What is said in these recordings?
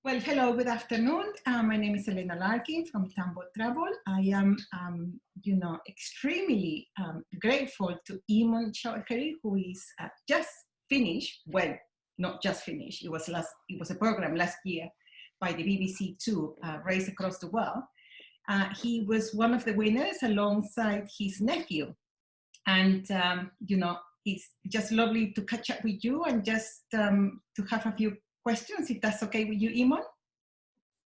Well, hello, good afternoon. My name is Elena Larkin from Tambo Travel. I am, extremely grateful to Emon Choudhury, who is just finished. Well, not just finished. It was a program last year by the BBC Two, Race Across the World. He was one of the winners alongside his nephew, and it's just lovely to catch up with you and just to have a few questions, if that's okay with you, Emon?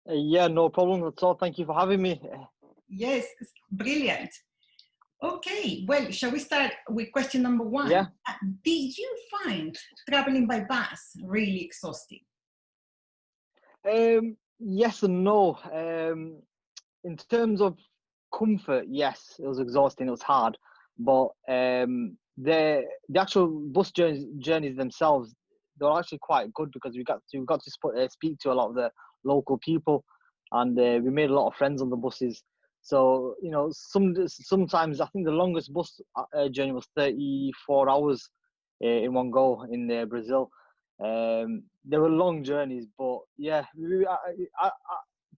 Yeah, no problem at all. Thank you for having me. Yes, brilliant. Okay, well, shall we start with question number one? Yeah. Did you find traveling by bus really exhausting? Yes and no. In terms of comfort, yes, it was exhausting. It was hard, but the actual bus journeys themselves, they were actually quite good because we got to speak to a lot of the local people, and we made a lot of friends on the buses. So sometimes I think the longest bus journey was 34 hours in one go in Brazil. They were long journeys, but yeah,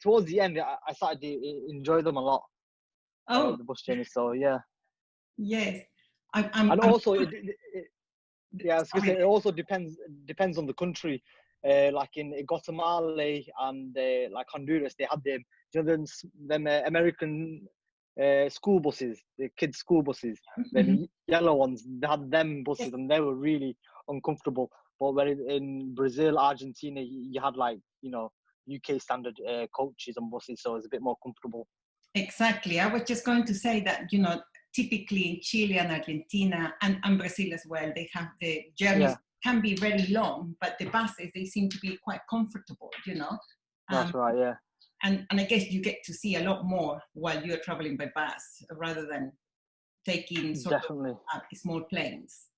towards the end, I started to enjoy them a lot. Oh, The bus journey. So yeah, yes. and I'm also yeah, I was gonna say it also depends on the country. Like in Guatemala and like Honduras, they had them American school buses, the kids' school buses, them yellow ones. They had them buses, and they were really uncomfortable. But when in Brazil, Argentina, you had like UK standard coaches and buses, so it's a bit more comfortable. Exactly. I was just going to say that, typically in Chile and Argentina and Brazil as well, they have the journeys can be very long, but the buses, they seem to be quite comfortable, That's right, yeah. And I guess you get to see a lot more while you're traveling by bus rather than taking definitely of small planes.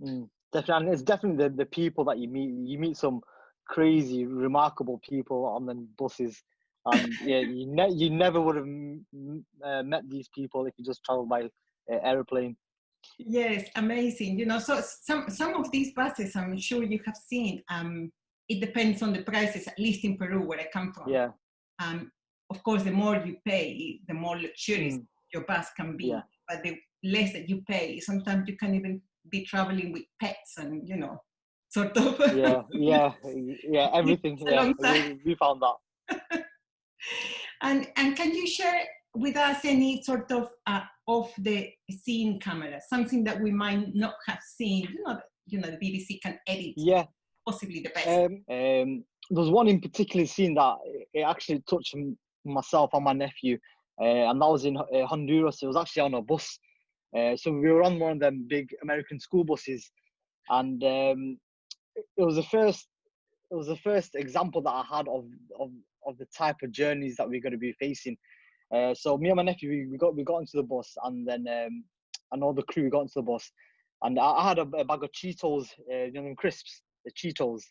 Definitely, and it's definitely the people that you meet. You meet some crazy, remarkable people on the buses, and yeah, you never would have met these people if you just traveled by airplane. Yes, amazing. So some of these buses, I'm sure you have seen. It depends on the prices, at least in Peru, where I come from. Yeah. Of course, the more you pay, the more luxurious your bus can be. Yeah. But the less that you pay, sometimes you can even be traveling with pets and sort of. Yeah. Everything. Yeah, we found that. And can you share with us any sort of the scene camera, something that we might not have seen? The BBC can edit. Yeah. Possibly the best. There's one in particular scene that it actually touched myself and my nephew, and that was in Honduras. It was actually on a bus. So we were on one of them big American school buses, and it was the first example that I had of the type of journeys that we're going to be facing. So me and my nephew, we got into the bus, and then and all the crew, we got into the bus, and I had a bag of Cheetos, them crisps, the Cheetos.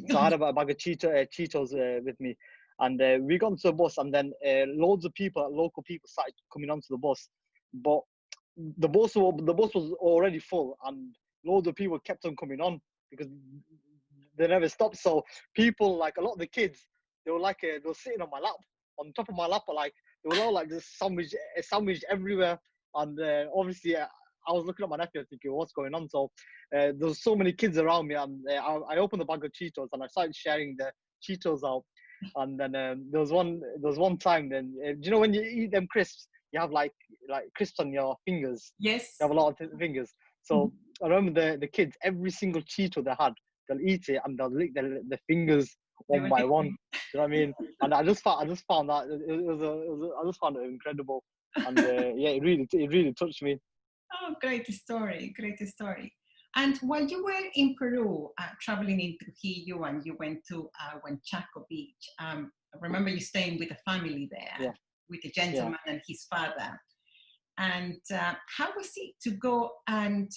So I had a bag of Cheetos with me, and we got into the bus, and then loads of local people started coming onto the bus, but the bus was already full, and loads of people kept on coming on because they never stopped. So people, like a lot of the kids, they were sitting on my lap, on top of my lap, like they were all like just sandwiched everywhere. And obviously, I was looking at my nephew thinking, what's going on? So there was so many kids around me, and I opened the bag of Cheetos and I started sharing the Cheetos out. And then there was one time. Then do you know when you eat them crisps, you have like crisps on your fingers? Yes. You have a lot of fingers. So I remember the kids, every single Cheeto they had, they'll eat it and they'll lick the fingers one by one. Do you know what I mean? And I just found that I just found it incredible, and it really touched me. Oh, great story! And while you were in Peru, traveling in Trujillo, and you went to Huanchaco Beach, I remember you staying with a family there, with a gentleman and his father. And how was it to go and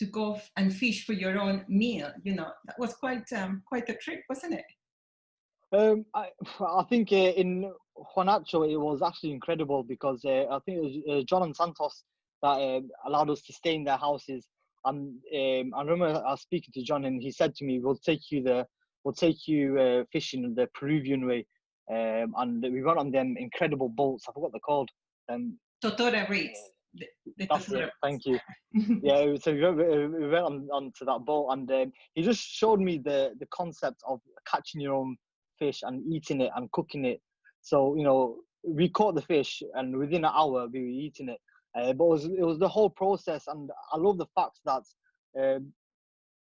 to go and fish for your own meal? That was quite a trip, wasn't it? I think in Juanacho it was actually incredible because I think it was John and Santos that allowed us to stay in their houses. And I remember I was speaking to John, and he said to me, "We'll take you will take you fishing the Peruvian way, and we went on them incredible boats. I forgot what they're called. Totora reeds. The That's Totora it. Thank you. reeds. Yeah, so we went on to that boat, and he just showed me the concept of catching your own fish and eating it and cooking it. So we caught the fish, and within an hour we were eating it. But it was the whole process, and I love the fact that um,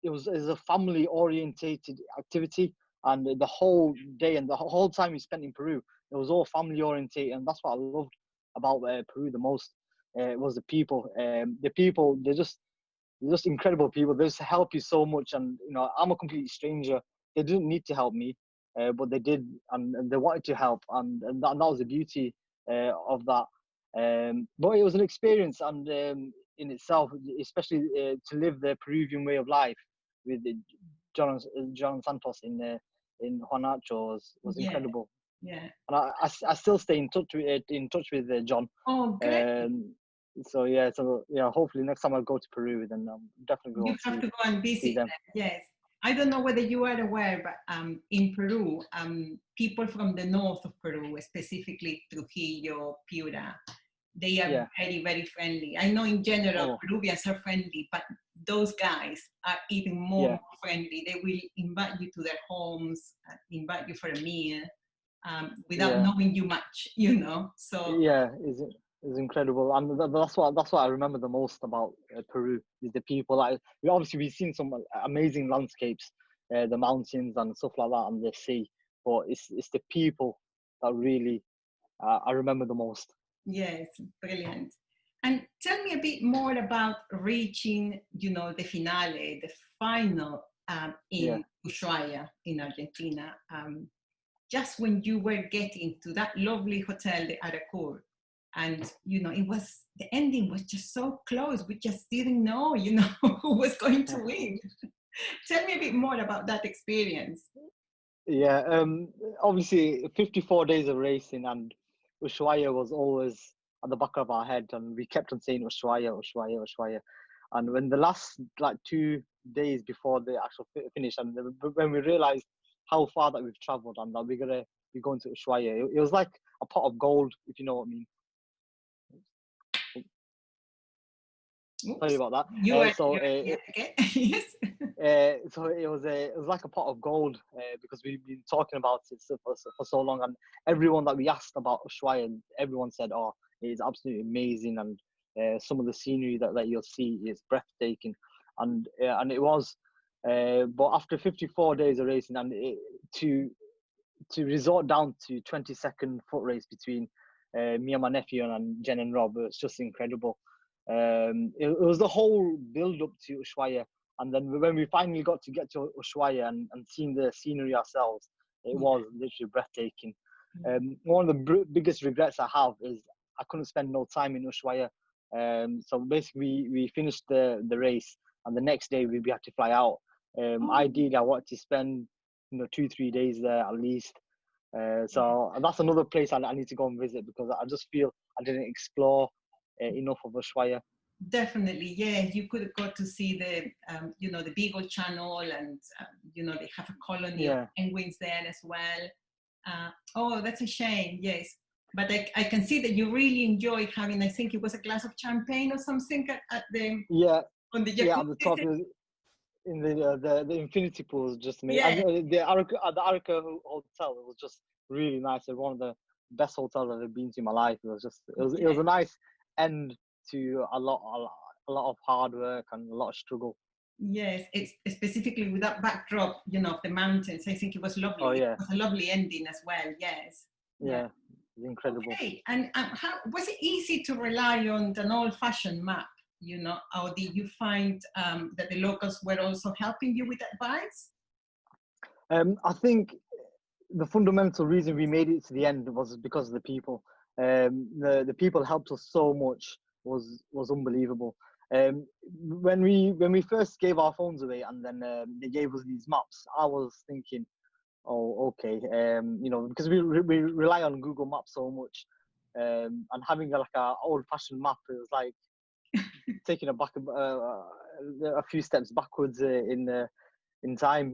it was a family orientated activity, and the whole day and the whole time we spent in Peru, it was all family orientated, and that's what I loved about Peru the most. It was the people. The people, they're just incredible people. They just help you so much, and I'm a complete stranger. They didn't need to help me, but they did, and they wanted to help, and that was the beauty of that. But it was an experience, and in itself, especially to live the Peruvian way of life with John Santos in Juanacho was Yeah, incredible. yeah. And I still stay in touch with John. Oh, great. So yeah, hopefully next time I go to Peru, then I'm definitely You going have to to go and see visit them. them. Yes. I don't know whether you are aware, but in Peru, people from the north of Peru, specifically Trujillo, Piura, they are Yeah. very, very friendly. I know in general Oh, Peruvians are friendly, but those guys are even more yeah, friendly. They will invite you to their homes, invite you for a meal without yeah, knowing you much. So yeah. Is incredible, and that's what I remember the most about Peru is the people. Like we've seen some amazing landscapes, the mountains and stuff like that, and the sea. But it's the people that really I remember the most. yes, brilliant. And tell me a bit more about reaching, the finale, the final Yeah. in Ushuaia in Argentina. Just when you were getting to that lovely hotel, the Aracur, and the ending was just so close. We just didn't know, who was going to win. Tell me a bit more about that experience. Yeah, obviously 54 days of racing, and Ushuaia was always at the back of our head, and we kept on saying Ushuaia, Ushuaia, Ushuaia. And when the last 2 days before the actual finish, and when we realized how far that we've traveled and that we're gonna be going to Ushuaia, it was like a pot of gold, if you know what I mean. Sorry Oops, about that. you are, So yeah, okay. Yes. so it was like a pot of gold because we've been talking about it for so long, and everyone that we asked about Ushuaia, everyone said, "Oh, it is absolutely amazing," and some of the scenery that you'll see is breathtaking, and it was. But after 54 days of racing, and to resort down to 20-second foot race between me and my nephew and Jen and Rob, it's just incredible. It was the whole build up to Ushuaia, and then when we finally got to Ushuaia and seeing the scenery ourselves, it Yeah. was literally breathtaking. One of the biggest regrets I have is I couldn't spend no time in Ushuaia. So basically, we finished the race, and the next day we had to fly out. Oh, Ideally, I wanted to spend 2-3 days there at least. yeah. So that's another place I need to go and visit because I just feel I didn't explore enough of Ushuaia. Definitely, yeah. You could go to see the Beagle Channel, and they have a colony of Yeah, penguins there as well. Oh, that's a shame. Yes, but I can see that you really enjoy having. I think it was a glass of champagne or something at the yeah, on the yeah. At the top, jacuzzi. in the infinity pool was just me, and Yeah, the Arica hotel, it was just really nice. It was one of the best hotels I've ever been to in my life. It was yeah. a nice end to a lot of hard work and a lot of struggle. Yes, it's specifically with that backdrop, of the mountains. I think it was lovely. Oh It yeah, was a lovely ending as well. Yes. Yeah. yeah, it's incredible. Okay. And how was it easy to rely on an old-fashioned map? Or did you find that the locals were also helping you with advice? I think the fundamental reason we made it to the end was because of the people. The people helped us so much was unbelievable. When we first gave our phones away and then they gave us these maps, I was thinking, oh, okay, because we rely on Google Maps so much, and having like a old-fashioned map, it was like taking a few steps backwards in time.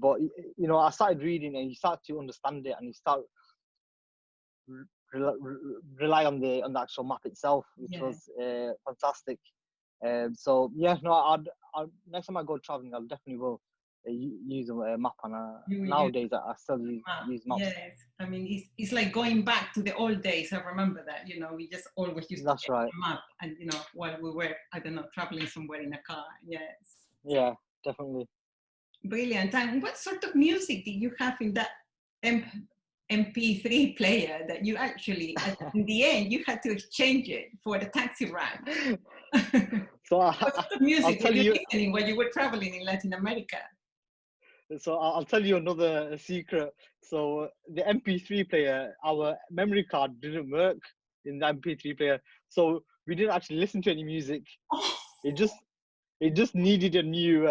But you know, I started reading, and you start to understand it, and you start rely on the actual map itself, which Yeah. was fantastic. So yeah, no, I'd next time I go traveling, I'll definitely will use a map. And You use nowadays, I still the map. use maps. Yes. I mean, it's like going back to the old days. I remember that, we just always used to That's get right. a map and, while we were, I don't know, traveling somewhere in a car. Yes. Yeah, definitely. Brilliant. And what sort of music did you have in that MP3 player that you actually, in the end, you had to exchange it for the taxi ride? So What sort of I'll music were tell you you. listening when you were traveling in Latin America? So I'll tell you another secret. So the MP3 player, our memory card didn't work in the MP3 player, so we didn't actually listen to any music. Oh, It just needed a new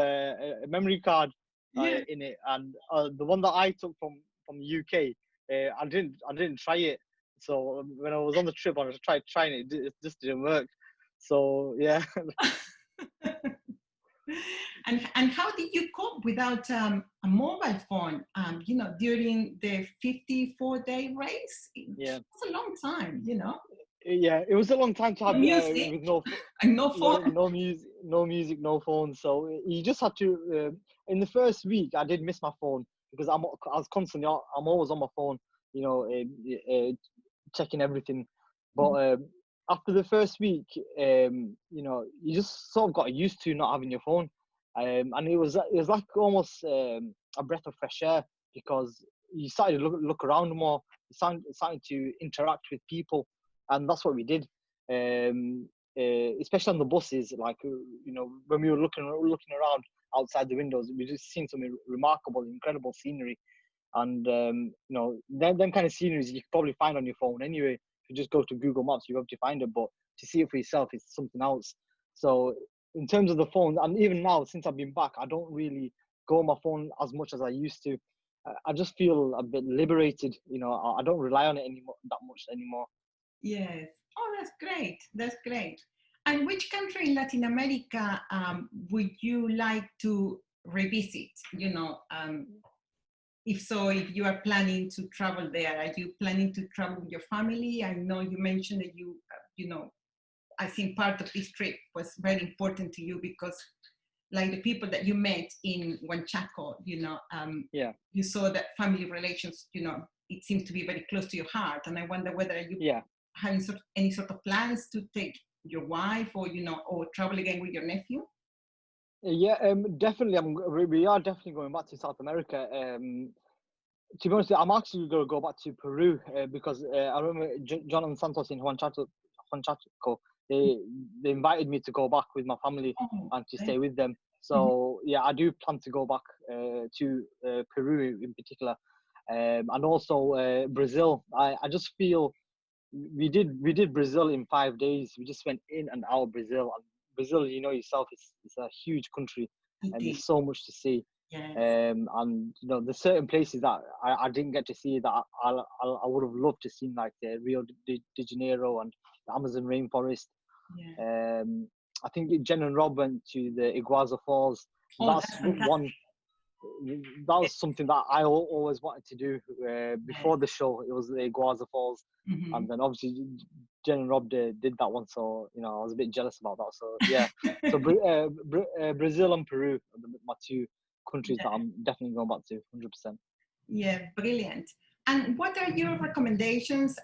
memory card yeah. in it, and the one that I took from the UK, I didn't try it. So when I was on the trip, I tried trying it. It just didn't work. So yeah. And how did you cope without a mobile phone? During the 54-day race, it Yeah. was a long time. Yeah, it was a long time to No have music with no and no no phone. music, no phone. So you just had to. In the first week, I did miss my phone because I was constantly. I'm always on my phone, you know, checking everything. But after the first week, you know, you just sort of got used to not having your phone, and it was like almost a breath of fresh air because you started to look around more. You started to interact with people, and that's what we did. Especially on the buses, like you know, when we were looking around outside the windows, we just seen some remarkable, incredible scenery. And you know, them kind of sceneries you can probably find on your phone anyway. If you just go to Google Maps, you're able to find it. But to see it for yourself is something else. So in terms of the phone, and even now since I've been back, I don't really go on my phone as much as I used to. I just feel a bit liberated. You know, I don't rely on it anymore that much anymore. Yes. Oh, that's great. That's great. And which country in Latin America would you like to revisit? If so, if you are planning to travel there, are you planning to travel with your family? I know you mentioned that I think part of this trip was very important to you because, like the people that you met in Huanchaco, Yeah, you saw that family relations, it seems to be very close to your heart. And I wonder whether you yeah. having any sort of plans to take your wife or, or travel again with your nephew? Yeah, definitely. We are definitely going back to South America. To be honest, I'm actually going to go back to Peru because I remember John and Santos in Huanchaco. They invited me to go back with my family Oh, and to okay. stay with them. So yeah, I do plan to go back to Peru in particular, and also Brazil. I just feel we did Brazil in 5 days. We just went in and out of Brazil. And Brazil, you know yourself, it's a huge country, It and is. there's so much to see. Yes. And you know, there's certain places that I didn't get to see that I would have loved to see, like the Rio de Janeiro and the Amazon rainforest. Yeah. I think Jen and Rob went to the Iguazu Falls. Oh, That's that's fantastic. one. That was something that I always wanted to do Yes. before the show. It was the Iguazu Falls, Mm-hmm. and then obviously Jen and Rob did that one. So you know, I was a bit jealous about that. So yeah, so Brazil and Peru are my two countries that I'm definitely going back to 100%. Yeah, brilliant. And what are your recommendations,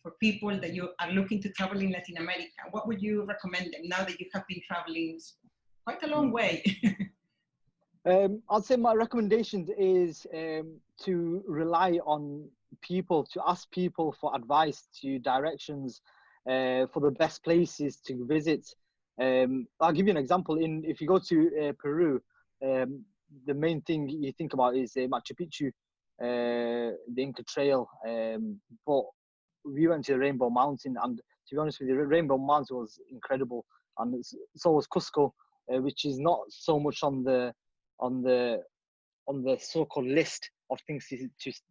for people that you are looking to travel in Latin America? What would you recommend them now that you have been traveling quite a long way? I'd say my recommendation is to rely on people, to ask people for advice, to directions, for the best places to visit. I'll give you an example. If you go to Peru, the main thing you think about is Machu Picchu, the Inca Trail. But we went to Rainbow Mountain, and to be honest with you, Rainbow Mountain was incredible, and so was Cusco, which is not so much on the so-called list of things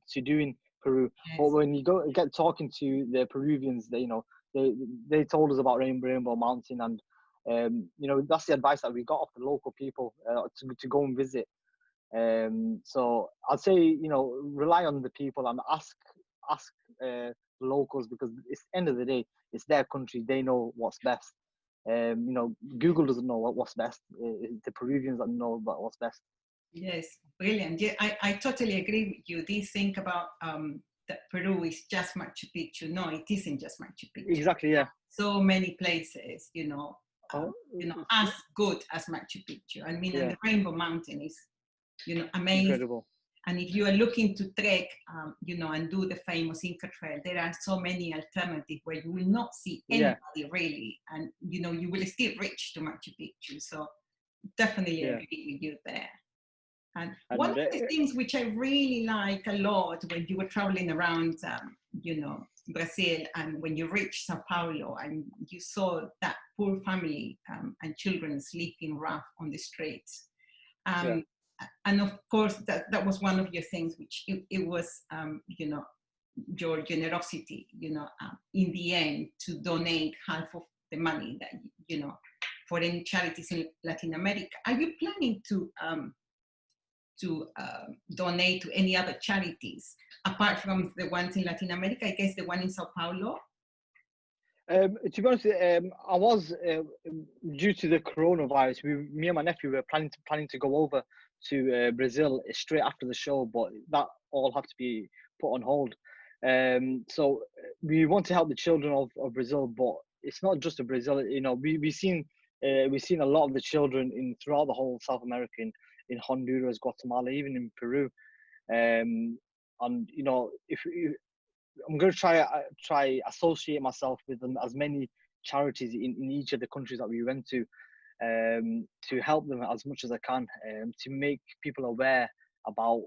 to do in Peru. But Yes. when you get talking to the Peruvians, they told us about Rainbow Mountain, and You know, that's the advice that we got off the local people to go and visit. So I'd say, you know, rely on the people and ask locals, because it's the end of the day, it's their country. They know what's best. You know, Google doesn't know what's best. It's the Peruvians that know about what's best. Yes, brilliant. Yeah, I totally agree with you. This thing about that Peru is just Machu Picchu. No, it isn't just Machu Picchu. Exactly, yeah. So many places, as good as Machu Picchu. I mean, and the Rainbow Mountain is, amazing. Incredible. And if you are looking to trek, and do the famous Inca Trail, there are so many alternatives where you will not see anybody really, and you will still reach to Machu Picchu. So definitely agree with you there. And one of the things which I really like a lot when you were traveling around, Brazil, and when you reached Sao Paulo and you saw that poor family and children sleeping rough on the streets. And of course, that was one of your things, which it was, your generosity, in the end, to donate half of the money that, for any charities in Latin America. Are you planning to donate to any other charities apart from the ones in Latin America? I guess the one in Sao Paulo. To be honest, I was due to the coronavirus. Me and my nephew were planning to go over to Brazil straight after the show, but that all had to be put on hold. So we want to help the children of Brazil, but it's not just a Brazil. You know, we've seen a lot of the children throughout the whole South America, in Honduras, Guatemala, even in Peru. And you know, if I'm going to try associate myself with them, as many charities in each of the countries that we went to help them as much as I can, to make people aware about,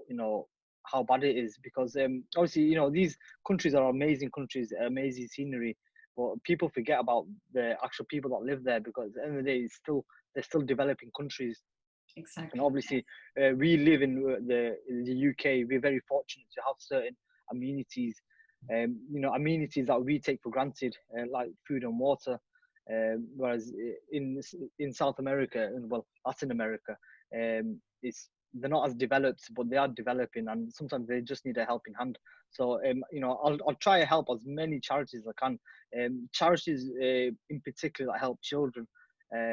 how bad it is, because obviously, these countries are amazing countries, amazing scenery, but people forget about the actual people that live there, because at the end of the day, they're still developing countries. Exactly. And obviously, we live in the UK. We're very fortunate to have certain amenities, amenities that we take for granted, like food and water. Whereas in South America, and well, Latin America, they're not as developed, but they are developing, and sometimes they just need a helping hand. So I'll try to help as many charities as I can. Charities in particular that help children,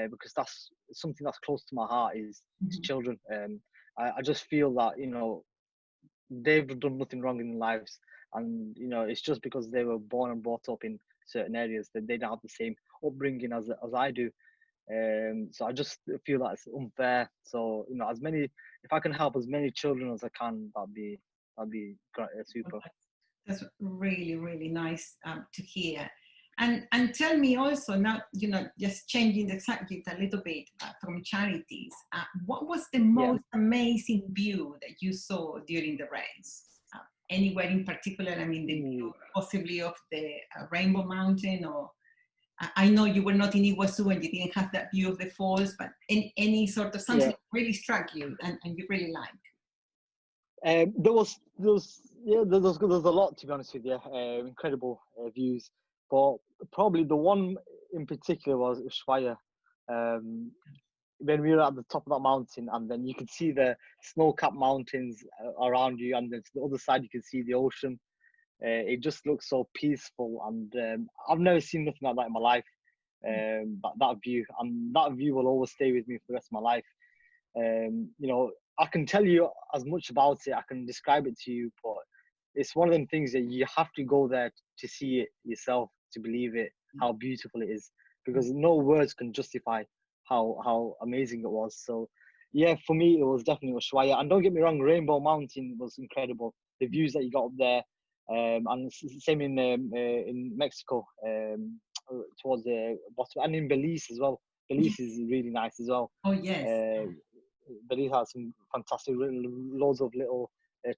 because that's something that's close to my heart, is children. I just feel that they've done nothing wrong in their lives, and it's just because they were born and brought up in certain areas that they don't have the same upbringing as I do. So I just feel that it's unfair. So if I can help as many children as I can, that'd be super. That's really, really nice to hear. And tell me also now, just changing the subject a little bit from charities, what was the most amazing view that you saw during the race? Anywhere in particular? I mean, the view possibly of the Rainbow Mountain, or I know you were not in Iguazu and you didn't have that view of the falls, but any sort of something that really struck you and you really liked? There was a lot, to be honest with you. Incredible views, but probably the one in particular was Ushuaia. When we were at the top of that mountain, and then you could see the snow-capped mountains around you, and then to the other side you can see the ocean. It just looks so peaceful, and I've never seen nothing like that in my life. That view, and that view will always stay with me for the rest of my life. I can tell you as much about it, I can describe it to you, but it's one of them things that you have to go there to see it yourself, to believe it, how beautiful it is, because no words can justify how amazing it was. So yeah, for me, it was definitely Ushuaia. And don't get me wrong, Rainbow Mountain was incredible. The views that you got up there, and same in Mexico, towards the bottom, and in Belize as well. Belize is really nice as well. Oh yes. Belize has some fantastic loads of little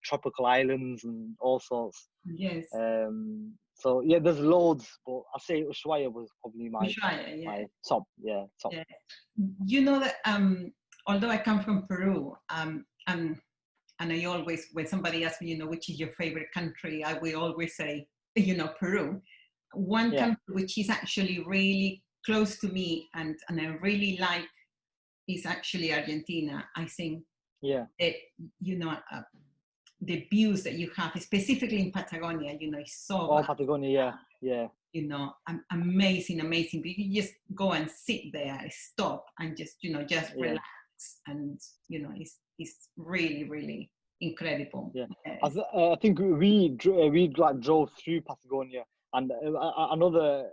tropical islands and all sorts. Yes. So yeah, there's loads, but I say Ushuaia was probably my top. Yeah, top. Yeah. You know that although I come from Peru, and I always, when somebody asks me, which is your favorite country, I will always say, Peru. One country which is actually really close to me and I really like is actually Argentina. I think that, you know, the views that you have, specifically in Patagonia, you know, is so Oh, Patagonia, yeah. You know, amazing. You just go and sit there, stop, and just, you know, just relax. And, you know, it's really, really incredible. Yeah, Yes. I think we like drove through Patagonia, and another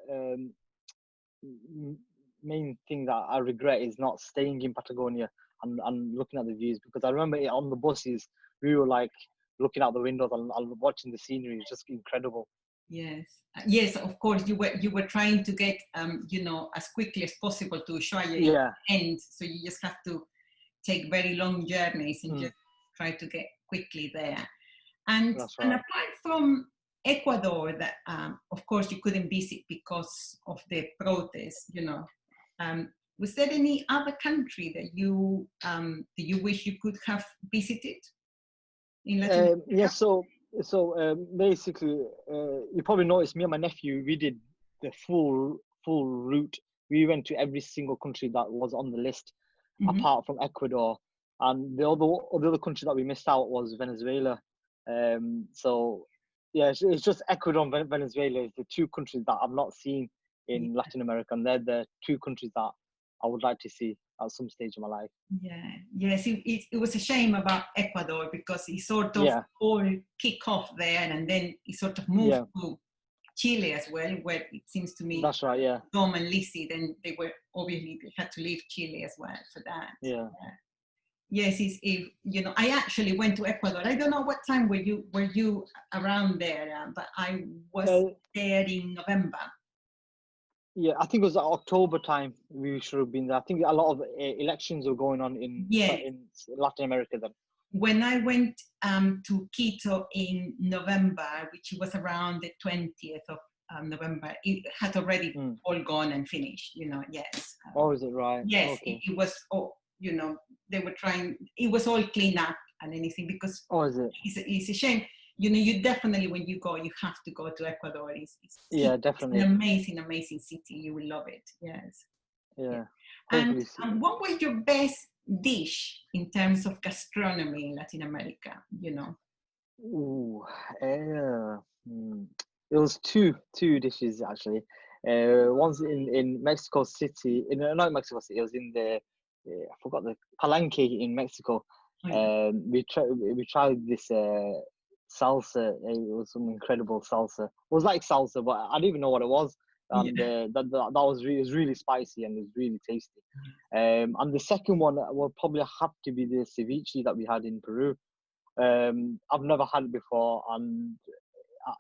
main thing that I regret is not staying in Patagonia and looking at the views, because I remember on the buses we were like looking out the windows and watching the scenery. It's just incredible. Yes, yes, of course. You were trying to get you know, as quickly as possible to Ushuaia end, so you just have to take very long journeys and just try to get quickly there. And That's right. and apart from Ecuador, that of course you couldn't visit because of the protests, you know, was there any other country that you wish you could have visited in Latin America? Yeah, so basically, you probably noticed me and my nephew, we did the full route. We went to every single country that was on the list, apart from Ecuador, and the other country that we missed out was Venezuela. So yeah, it's just Ecuador and Venezuela is the two countries that I've not seen in Latin America, and they're the two countries that I would like to see at some stage of my life. Yeah, yes, it was a shame about Ecuador because it sort of all kick off there, and then it sort of moved to Chile as well, where it seems to me that's right. Yeah, Tom and Lizzie, then they had to leave Chile as well for that. Yes, if you know, I actually went to Ecuador. I don't know what time were you around there, but I was there in November. Yeah, I think it was October time we should have been there. I think a lot of elections were going on in Latin America then. When I went to Quito in November, which was around the 20th of November, it had already all gone and finished, you know, yes. Oh, is it right? Yes, okay. it was, you know, they were trying, it was all clean up and anything because it's a shame. You know, you definitely, when you go, you have to go to Ecuador. Definitely. It's an amazing, amazing city. You will love it. Yes. Yeah. And what was your best dish in terms of gastronomy in Latin America? You know. Ooh, it was two dishes actually. One's in Mexico City. Not Mexico City. It was in the I forgot the Palenque in Mexico. We tried this salsa. It was some incredible salsa. It was like salsa, but I didn't even know what it was. And that was really spicy and it was really tasty. And the second one will probably have to be the ceviche that we had in Peru. I've never had it before, and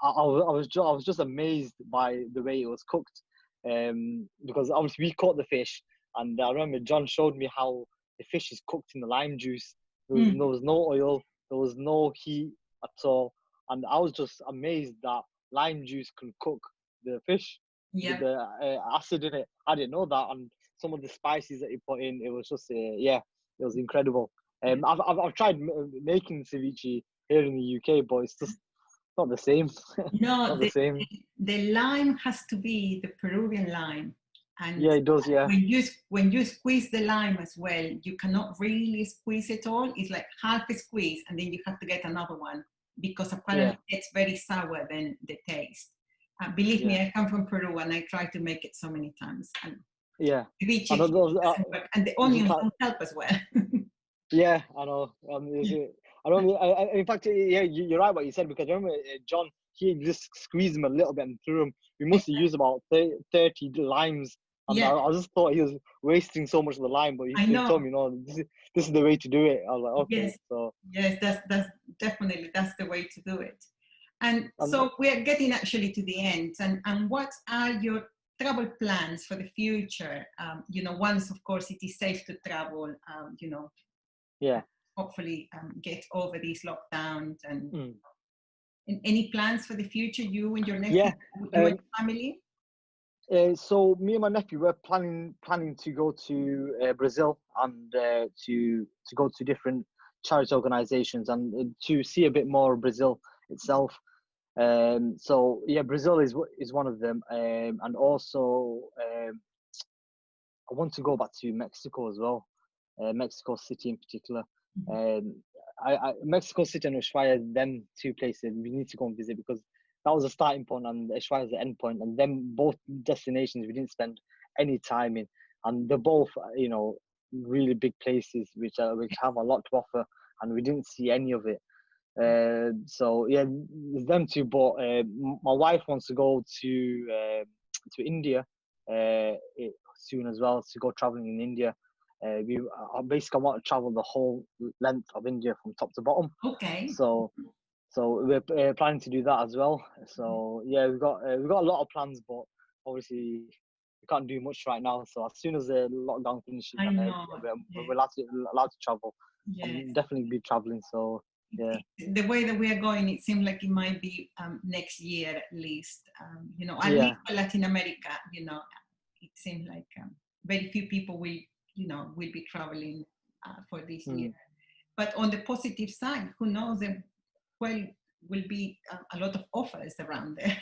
I was just amazed by the way it was cooked. Because obviously we caught the fish, and I remember John showed me how the fish is cooked in the lime juice. There was no oil, there was no heat at all, and I was just amazed that lime juice can cook the fish with the acid in it. I didn't know that, and some of the spices that he put in, it was just it was incredible. I've tried making ceviche here in the UK, but it's just not the same. No, not the same. The lime has to be the Peruvian lime. And it does, when you squeeze the lime as well, you cannot really squeeze it all. It's like half a squeeze, and then you have to get another one because apparently it's very sour then the taste. Believe me, I come from Peru and I try to make it so many times. And ceviche and the onions don't help as well. Yeah, I know. In fact, you're right what you said, because I remember John, he just squeezed him a little bit and threw him. We must have used about 30 limes. And I just thought he was wasting so much of the lime, but he told me, no, this is the way to do it. I was like, okay. Yes, that's definitely, that's the way to do it. And so we're getting actually to the end. And what are your travel plans for the future? You know, once, of course, it is safe to travel, you know, hopefully get over these lockdowns and any plans for the future, you and your nephew, you and your family? So me and my nephew, we're planning to go to Brazil and to go to different charity organizations and to see a bit more of Brazil itself. So Brazil is one of them, and also I want to go back to Mexico as well, Mexico City in particular. Um, Mexico City and Ushuaia, them two places we need to go and visit, because that was the starting point and Ushuaia is the end point, and them both destinations we didn't spend any time in, and they're both really big places which have a lot to offer, and we didn't see any of it. So yeah, there's them two. But my wife wants to go to India soon as well, to go traveling in India. I basically want to travel the whole length of India from top to bottom. Okay. So we're planning to do that as well. So yeah, we've got a lot of plans, but obviously we can't do much right now. So as soon as the lockdown finishes I and know. we're allowed to travel, Yes. I'll definitely be traveling. So yeah. The way that we are going, it seems like it might be next year at least. At Yeah. least for Latin America, it seems like very few people will be traveling for this year. But on the positive side, who knows? Will be a lot of offers around there,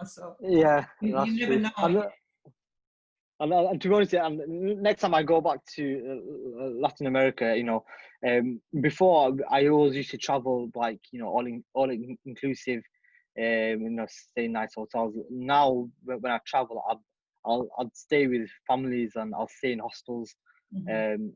So Yeah, you never know. And to be honest, next time I go back to Latin America, before I always used to travel like all inclusive, stay in nice hotels. Now when I travel, I'll stay with families and I'll stay in hostels.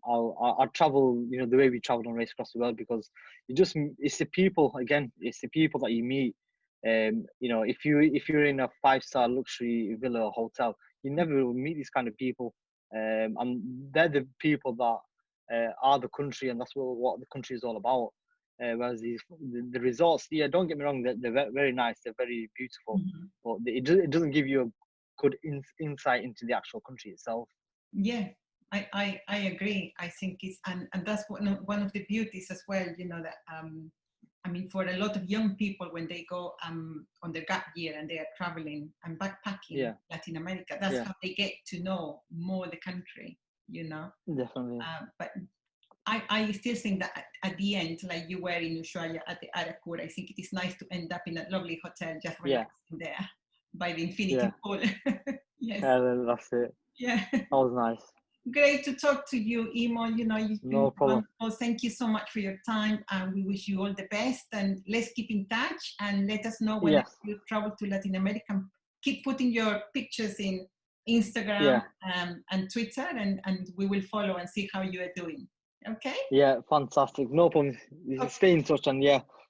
I'll travel, the way we traveled on Race Across the World, because it's the people that you meet. If you're in a 5-star luxury villa or hotel, you never will meet these kind of people, and they're the people that are the country, and that's what the country is all about. Whereas the resorts, yeah, don't get me wrong, they're very nice, they're very beautiful, but it doesn't give you a good insight into the actual country itself. Yeah, I agree. I think it's and that's one of the beauties as well. That for a lot of young people, when they go on their gap year and they are traveling and backpacking Latin America, that's how they get to know more the country. Definitely. But I still think that at the end, like you were in Ushuaia at the Aracur, I think it is nice to end up in a lovely hotel, just relaxing there by the infinity pool. Yes. Yeah, that's it. Yeah. That was nice. Great to talk to you, Emon. You've no been problem. wonderful. Thank you so much for your time, and we wish you all the best. And let's keep in touch, and let us know when you travel to Latin America. Keep putting your pictures in Instagram and Twitter, and we will follow and see how you are doing. Okay? Yeah, fantastic. No problem. Okay. Stay in touch, and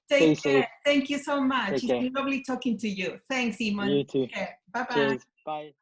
stay safe. Thank you so much. It's been lovely talking to you. Thanks, Emon. You too. Bye-bye. Cheers. Bye.